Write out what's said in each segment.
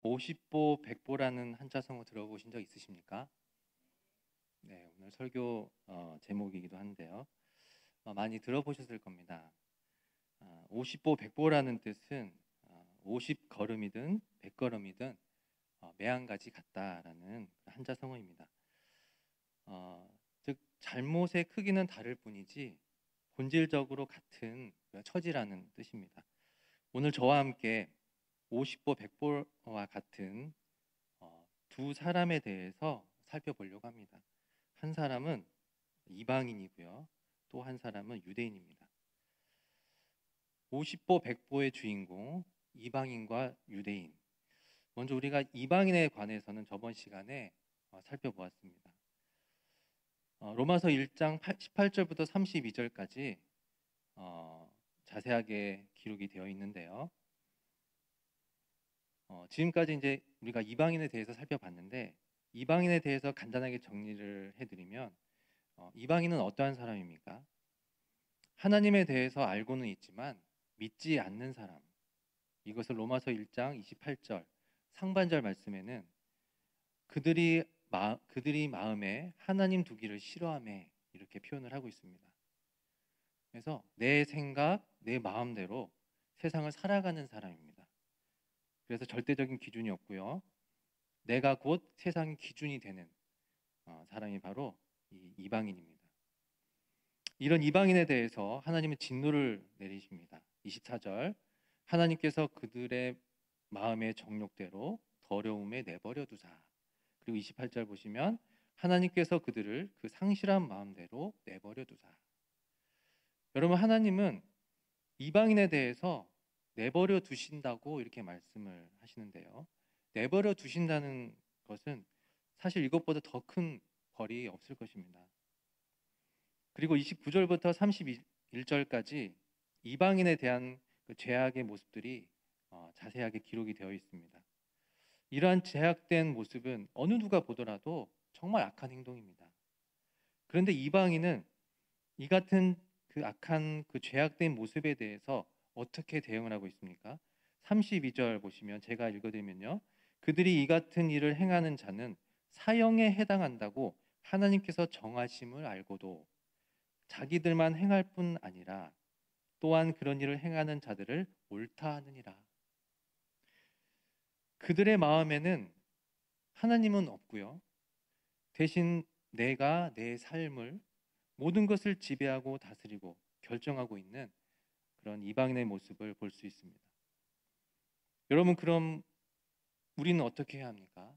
50보 100보라는 한자성어 들어보신 적 있으십니까? 네, 오늘 설교 제목이기도 한데요. 많이 들어보셨을 겁니다. 50보 100보라는 뜻은 50걸음이든 100걸음이든 매한가지 같다라는 한자성어입니다. 즉 잘못의 크기는 다를 뿐이지 본질적으로 같은 처지라는 뜻입니다. 오늘 저와 함께 50보 100보와 같은 두 사람에 대해서 살펴보려고 합니다. 한 사람은 이방인이고요. 또 한 사람은 유대인입니다. 50보 100보의 주인공, 이방인과 유대인. 먼저 우리가 이방인에 관해서는 저번 시간에 살펴보았습니다. 로마서 1장 18절부터 32절까지 자세하게 기록이 되어 있는데요. 지금까지 이제 우리가 이방인에 대해서 살펴봤는데, 이방인에 대해서 간단하게 정리를 해드리면 이방인은 어떠한 사람입니까? 하나님에 대해서 알고는 있지만 믿지 않는 사람. 이것을 로마서 1장 28절 상반절 말씀에는 그들이 마음에 하나님 두기를 싫어하며 이렇게 표현을 하고 있습니다. 그래서 내 생각, 내 마음대로 세상을 살아가는 사람입니다. 그래서 절대적인 기준이 없고요. 내가 곧 세상의 기준이 되는 사람이 바로 이 이방인입니다. 이런 이방인에 대해서 하나님은 진노를 내리십니다. 24절 하나님께서 그들의 마음의 정욕대로 더러움에 내버려 두사. 그리고 28절 보시면 하나님께서 그들을 그 상실한 마음대로 내버려 두사. 여러분, 하나님은 이방인에 대해서 내버려 두신다고 이렇게 말씀을 하시는데요. 내버려 두신다는 것은 사실 이것보다 더 큰 벌이 없을 것입니다. 그리고 29절부터 31절까지 이방인에 대한 그 죄악의 모습들이 자세하게 기록이 되어 있습니다. 이러한 죄악된 모습은 어느 누가 보더라도 정말 악한 행동입니다. 그런데 이방인은 이 같은 그 악한 그 죄악된 모습에 대해서 어떻게 대응을 하고 있습니까? 32절 보시면 제가 읽어드리면요. 그들이 이 같은 일을 행하는 자는 사형에 해당한다고 하나님께서 정하심을 알고도 자기들만 행할 뿐 아니라 또한 그런 일을 행하는 자들을 옳다 하느니라. 그들의 마음에는 하나님은 없고요. 대신 내가 내 삶을 모든 것을 지배하고 다스리고 결정하고 있는 그런 이방인의 모습을 볼 수 있습니다. 여러분, 그럼 우리는 어떻게 해야 합니까?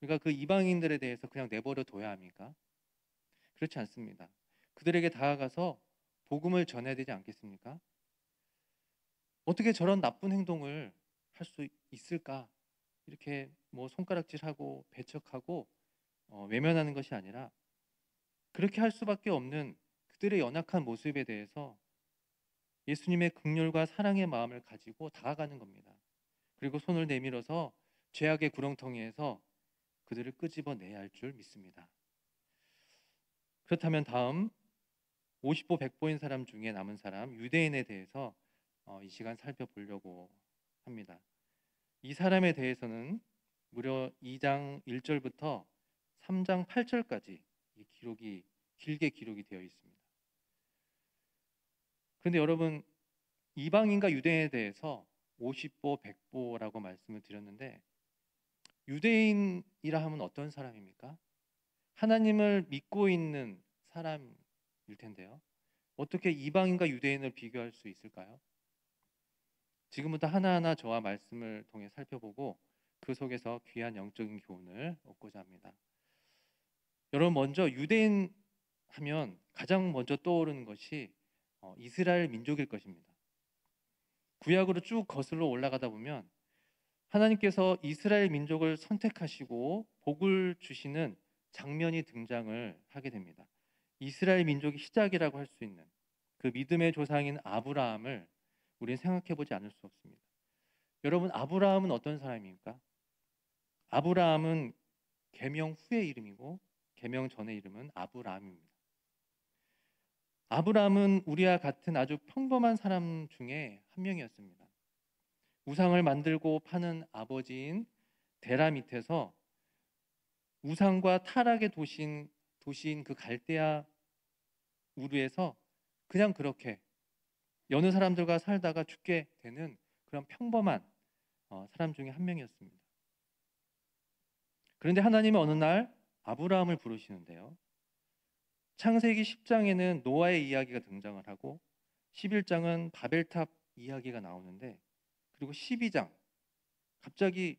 그러니까 그 이방인들에 대해서 그냥 내버려 둬야 합니까? 그렇지 않습니다. 그들에게 다가가서 복음을 전해야 되지 않겠습니까? 어떻게 저런 나쁜 행동을 할 수 있을까? 이렇게 뭐 손가락질하고 배척하고 외면하는 것이 아니라 그렇게 할 수밖에 없는 그들의 연약한 모습에 대해서 예수님의 긍휼과 사랑의 마음을 가지고 다가가는 겁니다. 그리고 손을 내밀어서 죄악의 구렁텅이에서 그들을 끄집어내야 할 줄 믿습니다. 그렇다면 다음 50보 100보인 사람 중에 남은 사람 유대인에 대해서 이 시간 살펴보려고 합니다. 이 사람에 대해서는 무려 2장 1절부터 3장 8절까지 길게 기록이 되어 있습니다. 그런데 여러분, 이방인과 유대인에 대해서 50보 100보라고 말씀을 드렸는데 유대인이라 하면 어떤 사람입니까? 하나님을 믿고 있는 사람일 텐데요. 어떻게 이방인과 유대인을 비교할 수 있을까요? 지금부터 하나하나 저와 말씀을 통해 살펴보고 그 속에서 귀한 영적인 교훈을 얻고자 합니다. 여러분, 먼저 유대인 하면 가장 먼저 떠오르는 것이 이스라엘 민족일 것입니다. 구약으로 쭉 거슬러 올라가다 보면 하나님께서 이스라엘 민족을 선택하시고 복을 주시는 장면이 등장을 하게 됩니다. 이스라엘 민족의 시작이라고 할 수 있는 그 믿음의 조상인 아브라함을 우리는 생각해 보지 않을 수 없습니다. 여러분, 아브라함은 어떤 사람입니까? 아브라함은 계명 후의 이름이고 계명 전의 이름은 아브라함입니다. 아브라함은 우리와 같은 아주 평범한 사람 중에 한 명이었습니다. 우상을 만들고 파는 아버지인 데라 밑에서 우상과 타락의 도시인 그 갈대아 우르에서 그냥 그렇게 여느 사람들과 살다가 죽게 되는 그런 평범한 사람 중에 한 명이었습니다. 그런데 하나님은 어느 날 아브라함을 부르시는데요. 창세기 10장에는 노아의 이야기가 등장을 하고 11장은 바벨탑 이야기가 나오는데, 그리고 12장 갑자기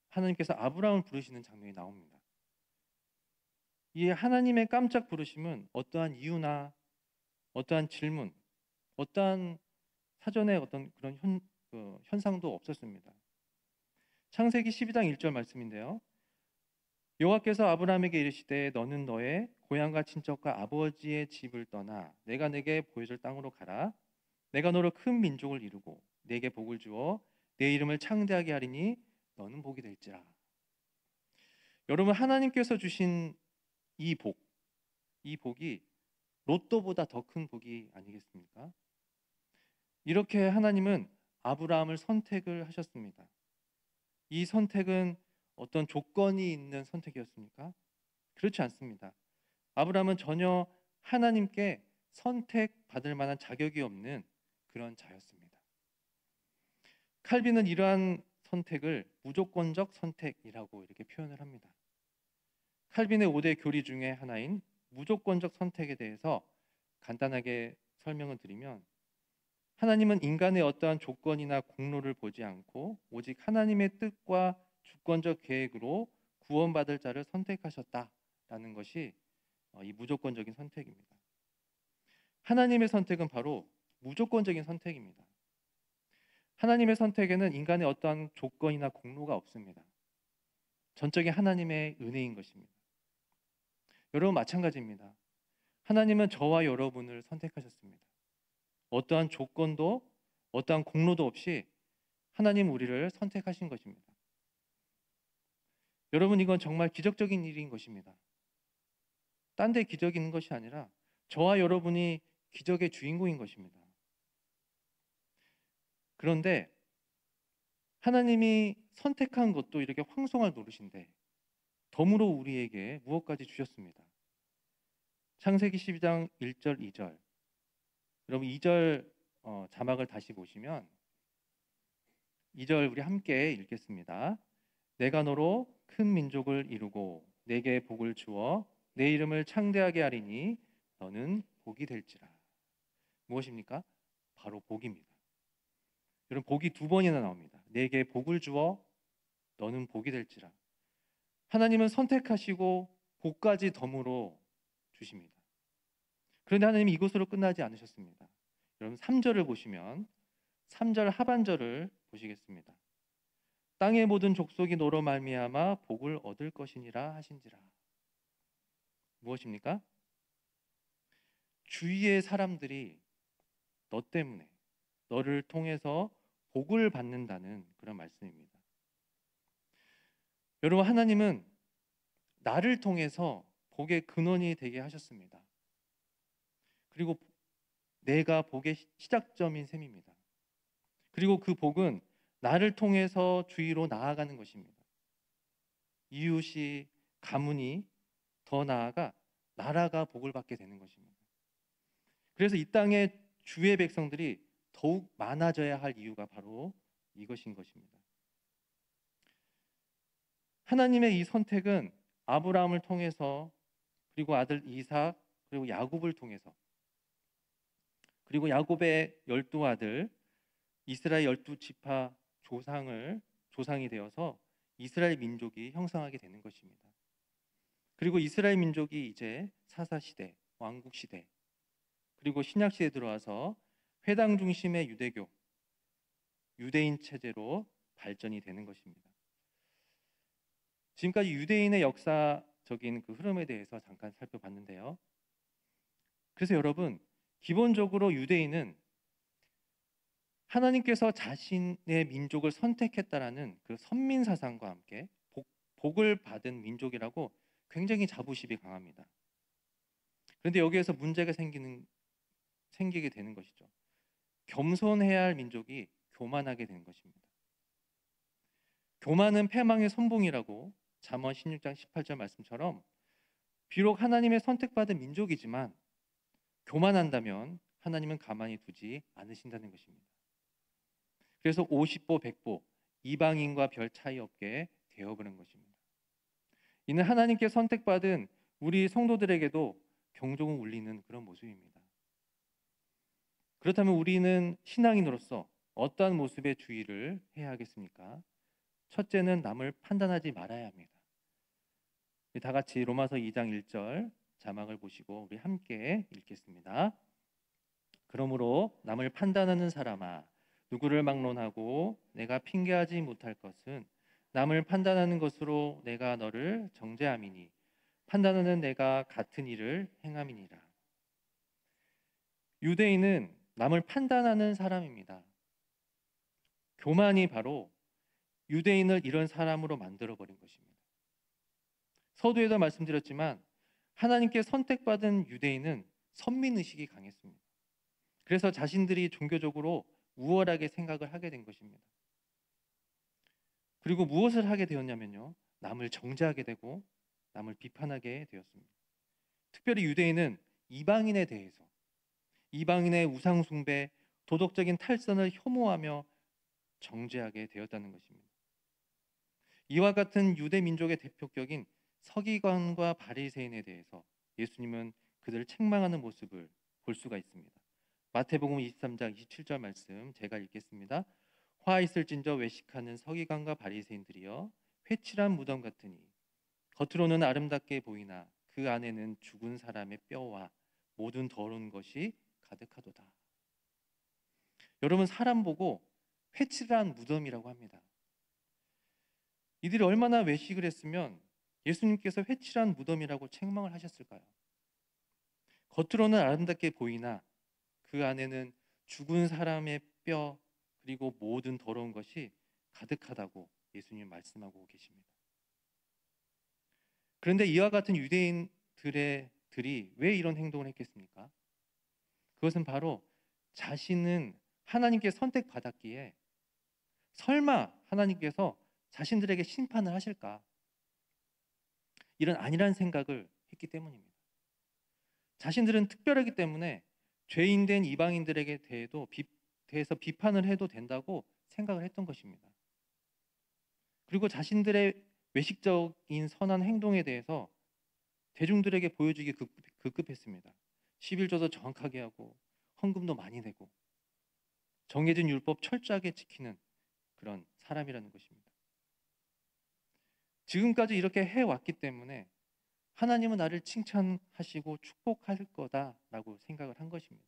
하나님께서 아브라함을 부르시는 장면이 나옵니다. 이 하나님의 깜짝 부르심은 어떠한 이유나 어떠한 질문, 어떠한 사전에 어떤 그런 현상도 없었습니다. 창세기 12장 1절 말씀인데요. 여호와께서 아브라함에게 이르시되 너는 너의 고향과 친척과 아버지의 집을 떠나 내가 내게 보여줄 땅으로 가라. 내가 너로 큰 민족을 이루고 내게 복을 주어 내 이름을 창대하게 하리니 너는 복이 될지라. 여러분, 하나님께서 주신 이 복이 로또보다 더 큰 복이 아니겠습니까? 이렇게 하나님은 아브라함을 선택을 하셨습니다. 이 선택은 어떤 조건이 있는 선택이었습니까? 그렇지 않습니다. 아브라함은 전혀 하나님께 선택받을 만한 자격이 없는 그런 자였습니다. 칼빈은 이러한 선택을 무조건적 선택이라고 이렇게 표현을 합니다. 칼빈의 5대 교리 중에 하나인 무조건적 선택에 대해서 간단하게 설명을 드리면, 하나님은 인간의 어떠한 조건이나 공로를 보지 않고 오직 하나님의 뜻과 주권적 계획으로 구원받을 자를 선택하셨다라는 것이 이 무조건적인 선택입니다. 하나님의 선택은 바로 무조건적인 선택입니다. 하나님의 선택에는 인간의 어떠한 조건이나 공로가 없습니다. 전적인 하나님의 은혜인 것입니다. 여러분, 마찬가지입니다. 하나님은 저와 여러분을 선택하셨습니다. 어떠한 조건도 어떠한 공로도 없이 하나님 우리를 선택하신 것입니다. 여러분, 이건 정말 기적적인 일인 것입니다. 딴 데 기적이 있는 것이 아니라 저와 여러분이 기적의 주인공인 것입니다. 그런데 하나님이 선택한 것도 이렇게 황송할 노릇인데 덤으로 우리에게 무엇까지 주셨습니다. 창세기 12장 1절 2절, 여러분 2절 자막을 다시 보시면 2절 우리 함께 읽겠습니다. 내가 너로 큰 민족을 이루고 내게 복을 주어 내 이름을 창대하게 하리니 너는 복이 될지라. 무엇입니까? 바로 복입니다. 여러분, 복이 두 번이나 나옵니다. 내게 복을 주어 너는 복이 될지라. 하나님은 선택하시고 복까지 덤으로 주십니다. 그런데 하나님이 이것으로 끝나지 않으셨습니다. 여러분, 3절을 보시면 3절 하반절을 보시겠습니다. 땅의 모든 족속이 너로 말미암아 복을 얻을 것이니라 하신지라. 무엇입니까? 주위의 사람들이 너 때문에, 너를 통해서 복을 받는다는 그런 말씀입니다. 여러분, 하나님은 나를 통해서 복의 근원이 되게 하셨습니다. 그리고 내가 복의 시작점인 셈입니다. 그리고 그 복은 나를 통해서 주위로 나아가는 것입니다. 이웃이, 가문이, 더 나아가 나라가 복을 받게 되는 것입니다. 그래서 이 땅의 주의 백성들이 더욱 많아져야 할 이유가 바로 이것인 것입니다. 하나님의 이 선택은 아브라함을 통해서, 그리고 아들 이삭, 그리고 야곱을 통해서, 그리고 야곱의 12아들 이스라엘 12지파 조상이 되어서 이스라엘 민족이 형성하게 되는 것입니다. 그리고 이스라엘 민족이 이제 사사시대, 왕국시대, 그리고 신약시대에 들어와서 회당 중심의 유대교, 유대인 체제로 발전이 되는 것입니다. 지금까지 유대인의 역사적인 그 흐름에 대해서 잠깐 살펴봤는데요. 그래서 여러분, 기본적으로 유대인은 하나님께서 자신의 민족을 선택했다라는 그 선민 사상과 함께 복을 받은 민족이라고 굉장히 자부심이 강합니다. 그런데 여기에서 문제가 생기게 되는 것이죠. 겸손해야 할 민족이 교만하게 되는 것입니다. 교만은 패망의 선봉이라고 잠언 16장 18절 말씀처럼 비록 하나님의 선택받은 민족이지만 교만한다면 하나님은 가만히 두지 않으신다는 것입니다. 그래서 50보 100보 이방인과 별 차이 없게 되어버린 것입니다. 이는 하나님께 선택받은 우리 성도들에게도 경종을 울리는 그런 모습입니다. 그렇다면 우리는 신앙인으로서 어떠한 모습에 주의를 해야 하겠습니까? 첫째는 남을 판단하지 말아야 합니다. 다 같이 로마서 2장 1절 자막을 보시고 우리 함께 읽겠습니다. 그러므로 남을 판단하는 사람아, 누구를 막론하고 내가 핑계하지 못할 것은 남을 판단하는 것으로 내가 너를 정죄함이니 판단하는 내가 같은 일을 행함이니라. 유대인은 남을 판단하는 사람입니다. 교만이 바로 유대인을 이런 사람으로 만들어버린 것입니다. 서두에도 말씀드렸지만 하나님께 선택받은 유대인은 선민의식이 강했습니다. 그래서 자신들이 종교적으로 우월하게 생각을 하게 된 것입니다. 그리고 무엇을 하게 되었냐면요, 남을 정죄하게 되고 남을 비판하게 되었습니다. 특별히 유대인은 이방인에 대해서 이방인의 우상 숭배, 도덕적인 탈선을 혐오하며 정죄하게 되었다는 것입니다. 이와 같은 유대 민족의 대표격인 서기관과 바리새인에 대해서 예수님은 그들을 책망하는 모습을 볼 수가 있습니다. 마태복음 23장 27절 말씀 제가 읽겠습니다. 화 있을진저 외식하는 서기관과 바리새인들이여, 회칠한 무덤 같으니 겉으로는 아름답게 보이나 그 안에는 죽은 사람의 뼈와 모든 더러운 것이 가득하도다. 여러분, 사람 보고 회칠한 무덤이라고 합니다. 이들이 얼마나 외식을 했으면 예수님께서 회칠한 무덤이라고 책망을 하셨을까요? 겉으로는 아름답게 보이나 그 안에는 죽은 사람의 뼈 그리고 모든 더러운 것이 가득하다고 예수님 말씀하고 계십니다. 그런데 이와 같은 유대인들이 왜 이런 행동을 했겠습니까? 그것은 바로 자신은 하나님께 선택받았기에 설마 하나님께서 자신들에게 심판을 하실까? 이런 아니란 생각을 했기 때문입니다. 자신들은 특별하기 때문에 죄인된 이방인들에게 대해서 비판을 해도 된다고 생각을 했던 것입니다. 그리고 자신들의 외식적인 선한 행동에 대해서 대중들에게 보여주기 급급했습니다. 11조도 정확하게 하고 헌금도 많이 내고 정해진 율법 철저하게 지키는 그런 사람이라는 것입니다. 지금까지 이렇게 해왔기 때문에 하나님은 나를 칭찬하시고 축복할 거다라고 생각을 한 것입니다.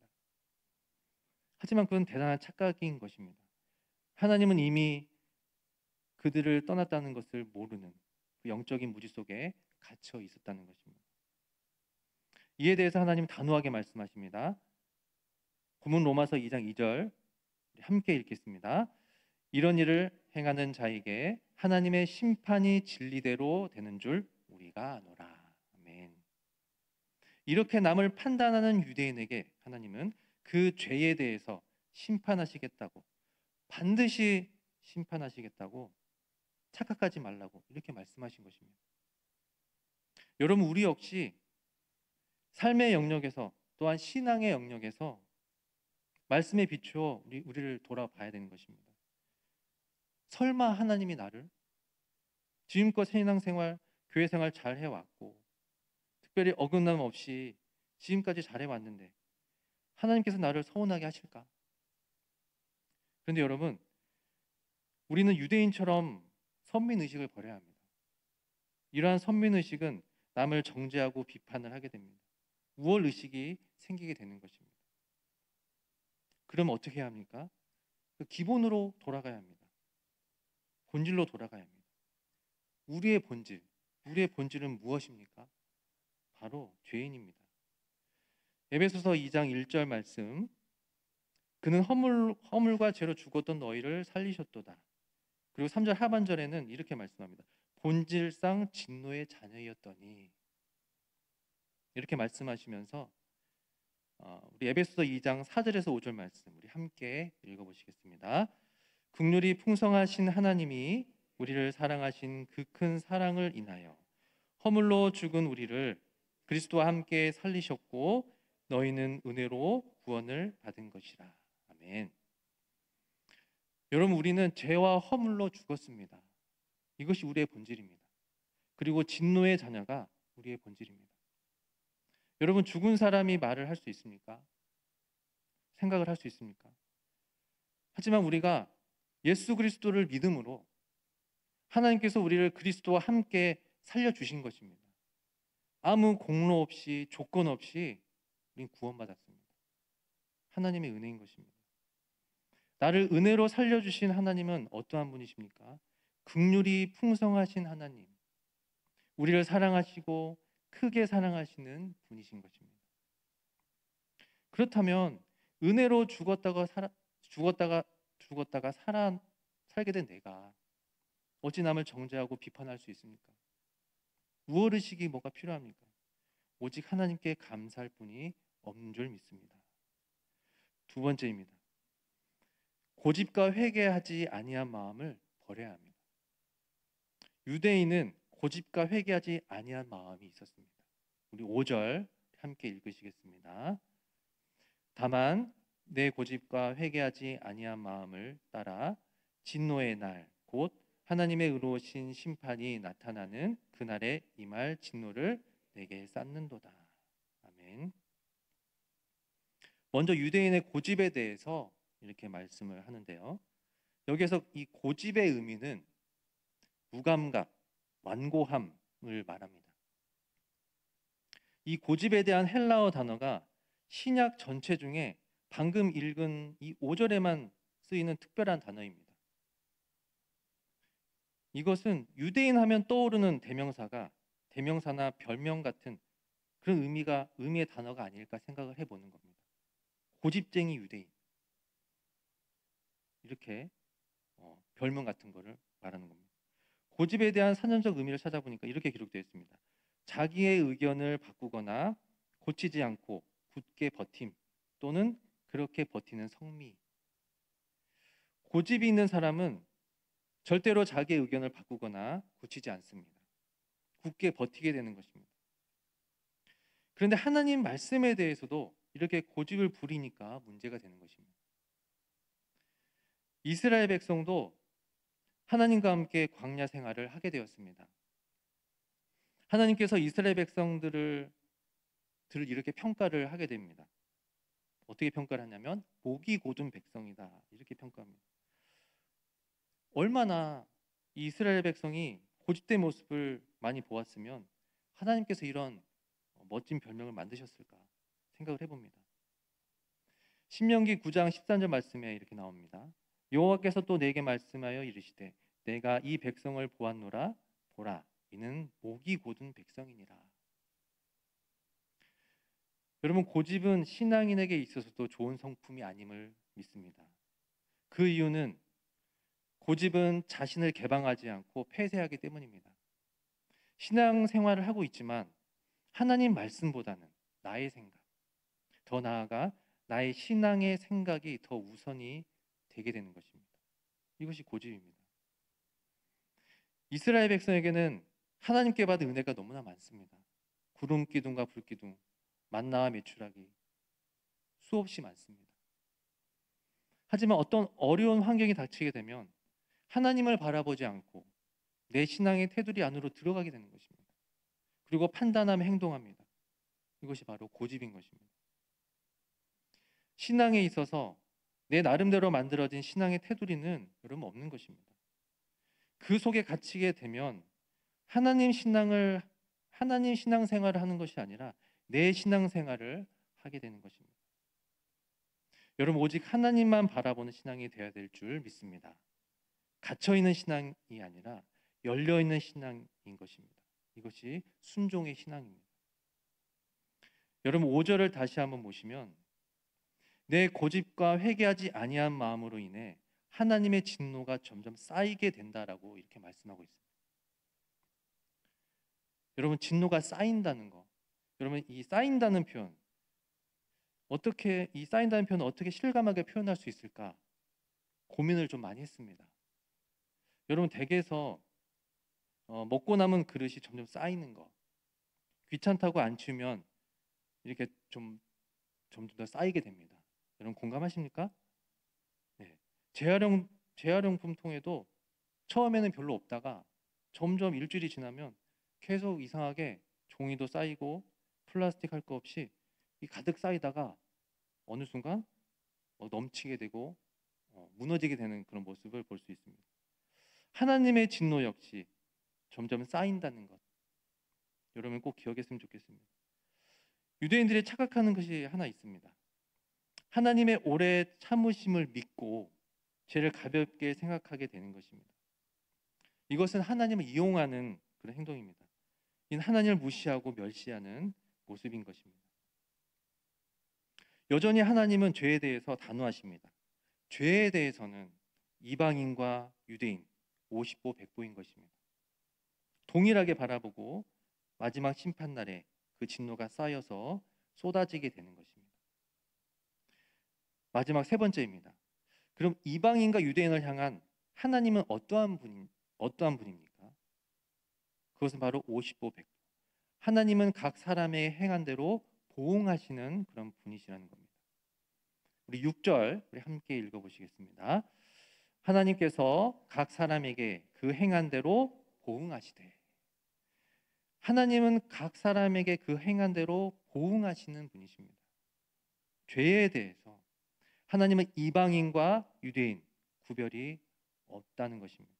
하지만 그건 대단한 착각인 것입니다. 하나님은 이미 그들을 떠났다는 것을 모르는 그 영적인 무지 속에 갇혀 있었다는 것입니다. 이에 대해서 하나님 단호하게 말씀하십니다. 본문 로마서 2장 2절 함께 읽겠습니다. 이런 일을 행하는 자에게 하나님의 심판이 진리대로 되는 줄 우리가 아노라. 아멘. 이렇게 남을 판단하는 유대인에게 하나님은 그 죄에 대해서 심판하시겠다고, 반드시 심판하시겠다고, 착각하지 말라고 이렇게 말씀하신 것입니다. 여러분, 우리 역시 삶의 영역에서 또한 신앙의 영역에서 말씀에 비추어 우리를 돌아봐야 되는 것입니다. 설마 하나님이 나를 지금껏 신앙생활, 교회생활 잘 해왔고 특별히 어긋남 없이 지금까지 잘해왔는데 하나님께서 나를 서운하게 하실까? 그런데 여러분, 우리는 유대인처럼 선민의식을 버려야 합니다. 이러한 선민의식은 남을 정죄하고 비판을 하게 됩니다. 우월의식이 생기게 되는 것입니다. 그럼 어떻게 해야 합니까? 그 기본으로 돌아가야 합니다. 본질로 돌아가야 합니다. 우리의 본질은 무엇입니까? 바로 죄인입니다. 에베소서 2장 1절 말씀, 그는 허물과 죄로 죽었던 너희를 살리셨도다. 그리고 3절 하반절에는 이렇게 말씀합니다. 본질상 진노의 자녀였더니, 이렇게 말씀하시면서 우리 에베소서 2장 4절에서 5절 말씀 우리 함께 읽어보시겠습니다. 긍휼이 풍성하신 하나님이 우리를 사랑하신 그 큰 사랑을 인하여 허물로 죽은 우리를 그리스도와 함께 살리셨고 너희는 은혜로 구원을 받은 것이라. 아멘. 여러분, 우리는 죄와 허물로 죽었습니다. 이것이 우리의 본질입니다. 그리고 진노의 자녀가 우리의 본질입니다. 여러분, 죽은 사람이 말을 할 수 있습니까? 생각을 할 수 있습니까? 하지만 우리가 예수 그리스도를 믿음으로 하나님께서 우리를 그리스도와 함께 살려주신 것입니다. 아무 공로 없이 조건 없이 우린 구원받았습니다. 하나님의 은혜인 것입니다. 나를 은혜로 살려주신 하나님은 어떠한 분이십니까? 긍휼이 풍성하신 하나님, 우리를 사랑하시고 크게 사랑하시는 분이신 것입니다. 그렇다면 은혜로 죽었다가 살게 된 내가 어찌 남을 정죄하고 비판할 수 있습니까? 우월의식이 뭐가 필요합니까? 오직 하나님께 감사할 뿐이 없는 줄 믿습니다. 두 번째입니다. 고집과 회개하지 아니한 마음을 버려야 합니다. 유대인은 고집과 회개하지 아니한 마음이 있었습니다. 우리 5절 함께 읽으시겠습니다. 다만 내 고집과 회개하지 아니한 마음을 따라 진노의 날 곧 하나님의 의로우신 심판이 나타나는 그날에 임할 진노를 내게 쌓는도다. 아멘. 먼저 유대인의 고집에 대해서 이렇게 말씀을 하는데요. 여기에서 이 고집의 의미는 무감각, 완고함을 말합니다. 이 고집에 대한 헬라어 단어가 신약 전체 중에 방금 읽은 이 5절에만 쓰이는 특별한 단어입니다. 이것은 유대인 하면 떠오르는 대명사나 별명 같은 그런 의미의 단어가 아닐까 생각을 해보는 겁니다. 고집쟁이 유대인, 이렇게 별명 같은 거를 말하는 겁니다. 고집에 대한 사전적 의미를 찾아보니까 이렇게 기록되어 있습니다. 자기의 의견을 바꾸거나 고치지 않고 굳게 버팀 또는 그렇게 버티는 성미. 고집이 있는 사람은 절대로 자기의 의견을 바꾸거나 고치지 않습니다. 굳게 버티게 되는 것입니다. 그런데 하나님 말씀에 대해서도 이렇게 고집을 부리니까 문제가 되는 것입니다. 이스라엘 백성도 하나님과 함께 광야 생활을 하게 되었습니다. 하나님께서 이스라엘 백성들을 이렇게 평가를 하게 됩니다. 어떻게 평가를 하냐면 목이 곧은 백성이다, 이렇게 평가합니다. 얼마나 이 이스라엘 백성이 고집된 모습을 많이 보았으면 하나님께서 이런 멋진 별명을 만드셨을까 생각을 해봅니다. 신명기 9장 13절 말씀에 이렇게 나옵니다. 여호와께서 또 내게 말씀하여 이르시되 내가 이 백성을 보았노라. 보라, 이는 목이 곧은 백성이니라. 여러분, 고집은 신앙인에게 있어서도 좋은 성품이 아님을 믿습니다. 그 이유는 고집은 자신을 개방하지 않고 폐쇄하기 때문입니다. 신앙생활을 하고 있지만 하나님 말씀보다는 나의 생각, 더 나아가 나의 신앙의 생각이 더 우선이 되게 되는 것입니다. 이것이 고집입니다. 이스라엘 백성에게는 하나님께 받은 은혜가 너무나 많습니다. 구름 기둥과 불 기둥, 만나와 메추라기, 수없이 많습니다. 하지만 어떤 어려운 환경이 닥치게 되면 하나님을 바라보지 않고 내 신앙의 테두리 안으로 들어가게 되는 것입니다. 그리고 판단하며 행동합니다. 이것이 바로 고집인 것입니다. 신앙에 있어서 내 나름대로 만들어진 신앙의 테두리는 여러분 없는 것입니다. 그 속에 갇히게 되면 하나님 신앙생활을 하는 것이 아니라 내 신앙생활을 하게 되는 것입니다. 여러분, 오직 하나님만 바라보는 신앙이 되어야 될 줄 믿습니다. 갇혀있는 신앙이 아니라 열려있는 신앙인 것입니다. 이것이 순종의 신앙입니다. 여러분, 5절을 다시 한번 보시면 내 고집과 회개하지 아니한 마음으로 인해 하나님의 진노가 점점 쌓이게 된다라고 이렇게 말씀하고 있습니다. 여러분, 진노가 쌓인다는 거, 여러분, 이 쌓인다는 표현, 이 쌓인다는 표현을 어떻게 실감하게 표현할 수 있을까? 고민을 좀 많이 했습니다. 여러분 댁에서 먹고 남은 그릇이 점점 쌓이는 거, 귀찮다고 안 치우면 이렇게 좀 점점 더 쌓이게 됩니다. 여러분 공감하십니까? 네. 재활용품 통에도 처음에는 별로 없다가 점점 일주일이 지나면 계속 이상하게 종이도 쌓이고 플라스틱 할 거 없이 가득 쌓이다가 어느 순간 넘치게 되고 무너지게 되는 그런 모습을 볼 수 있습니다. 하나님의 진노 역시 점점 쌓인다는 것, 여러분 꼭 기억했으면 좋겠습니다. 유대인들이 착각하는 것이 하나 있습니다. 하나님의 오래 참으심을 믿고 죄를 가볍게 생각하게 되는 것입니다. 이것은 하나님을 이용하는 그런 행동입니다. 이는 하나님을 무시하고 멸시하는 모습인 것입니다. 여전히 하나님은 죄에 대해서 단호하십니다. 죄에 대해서는 이방인과 유대인 50보 100보인 것입니다. 동일하게 바라보고 마지막 심판날에 그 진노가 쌓여서 쏟아지게 되는 것입니다. 마지막 세 번째입니다. 그럼 이방인과 유대인을 향한 하나님은 어떠한 분입니까? 그것은 바로 50보 100보. 하나님은 각 사람의 행한 대로 보응하시는 그런 분이시라는 겁니다. 우리 6절 우리 함께 읽어보시겠습니다. 하나님께서 각 사람에게 그 행한 대로 보응하시되. 하나님은 각 사람에게 그 행한 대로 보응하시는 분이십니다. 죄에 대해서 하나님은 이방인과 유대인 구별이 없다는 것입니다.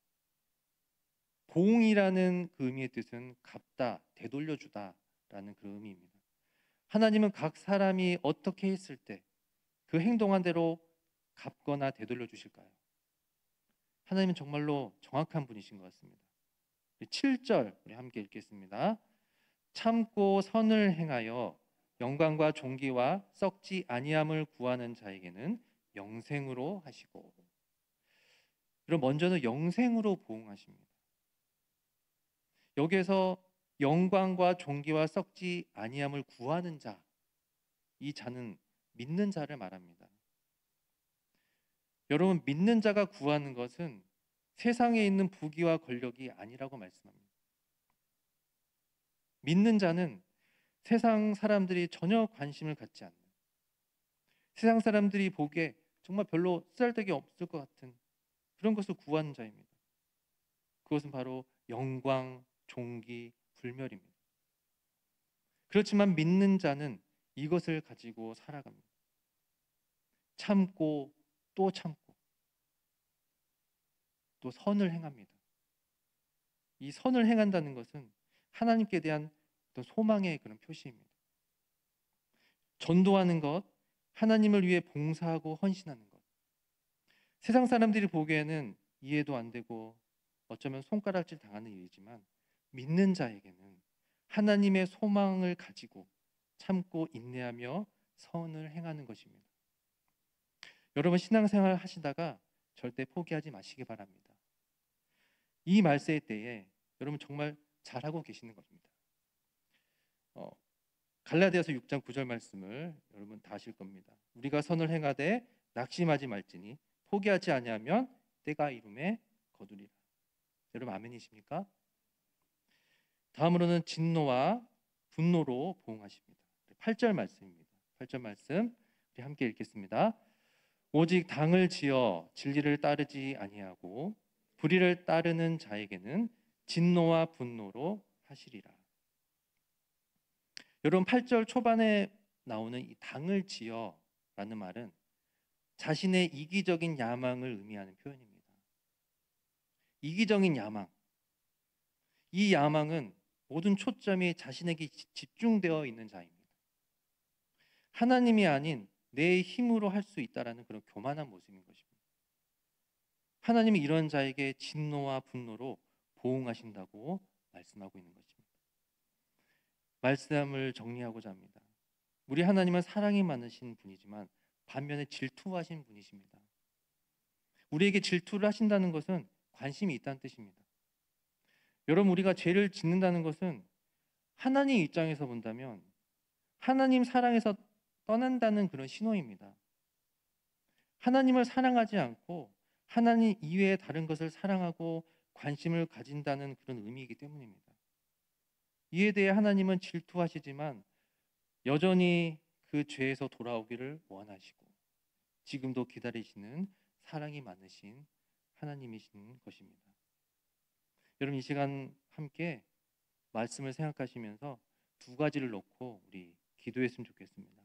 보응이라는 그 의미의 뜻은 갚다, 되돌려주다라는 그 의미입니다. 하나님은 각 사람이 어떻게 했을 때 그 행동한 대로 갚거나 되돌려 주실까요? 하나님은 정말로 정확한 분이신 것 같습니다. 7절 우리 함께 읽겠습니다. 참고 선을 행하여 영광과 존귀와 썩지 아니함을 구하는 자에게는 영생으로 하시고. 그럼 먼저는 영생으로 보응하십니다. 여기에서 영광과 존귀와 썩지 아니함을 구하는 자, 이 자는 믿는 자를 말합니다. 여러분, 믿는 자가 구하는 것은 세상에 있는 부귀와 권력이 아니라고 말씀합니다. 믿는 자는 세상 사람들이 전혀 관심을 갖지 않는, 세상 사람들이 보기에 정말 별로 쓰잘데기 없을 것 같은 그런 것을 구하는 자입니다. 그것은 바로 영광, 존귀, 불멸입니다. 그렇지만 믿는 자는 이것을 가지고 살아갑니다. 참고 또 참고 또 선을 행합니다. 이 선을 행한다는 것은 하나님께 대한 어떤 소망의 그런 표시입니다. 전도하는 것, 하나님을 위해 봉사하고 헌신하는 것. 세상 사람들이 보기에는 이해도 안 되고 어쩌면 손가락질 당하는 일이지만 믿는 자에게는 하나님의 소망을 가지고 참고 인내하며 선을 행하는 것입니다. 여러분 신앙생활 하시다가 절대 포기하지 마시기 바랍니다. 이 말세의 때에 여러분 정말 잘하고 계시는 겁니다. 갈라디아서 6장 9절 말씀을 여러분 다 아실 겁니다. 우리가 선을 행하되 낙심하지 말지니 포기하지 아니하면 때가 이름에 거두리라. 여러분 아멘이십니까? 다음으로는 진노와 분노로 보응하십니다. 8절 말씀입니다. 8절 말씀 우리 함께 읽겠습니다. 오직 당을 지어 진리를 따르지 아니하고 불의를 따르는 자에게는 진노와 분노로 하시리라. 여러분 8절 초반에 나오는 이 당을 지어라는 말은 자신의 이기적인 야망을 의미하는 표현입니다. 이기적인 야망. 이 야망은 모든 초점이 자신에게 집중되어 있는 자입니다. 하나님이 아닌 내 힘으로 할 수 있다라는 그런 교만한 모습인 것입니다. 하나님이 이런 자에게 진노와 분노로 보응하신다고 말씀하고 있는 것입니다. 말씀을 정리하고자 합니다. 우리 하나님은 사랑이 많으신 분이지만 반면에 질투하신 분이십니다. 우리에게 질투를 하신다는 것은 관심이 있다는 뜻입니다. 여러분 우리가 죄를 짓는다는 것은 하나님 입장에서 본다면 하나님 사랑에서 떠난다는 그런 신호입니다. 하나님을 사랑하지 않고 하나님 이외의 다른 것을 사랑하고 관심을 가진다는 그런 의미이기 때문입니다. 이에 대해 하나님은 질투하시지만 여전히 그 죄에서 돌아오기를 원하시고 지금도 기다리시는 사랑이 많으신 하나님이신 것입니다. 여러분, 이 시간 함께 말씀을 생각하시면서 두 가지를 놓고 우리 기도했으면 좋겠습니다.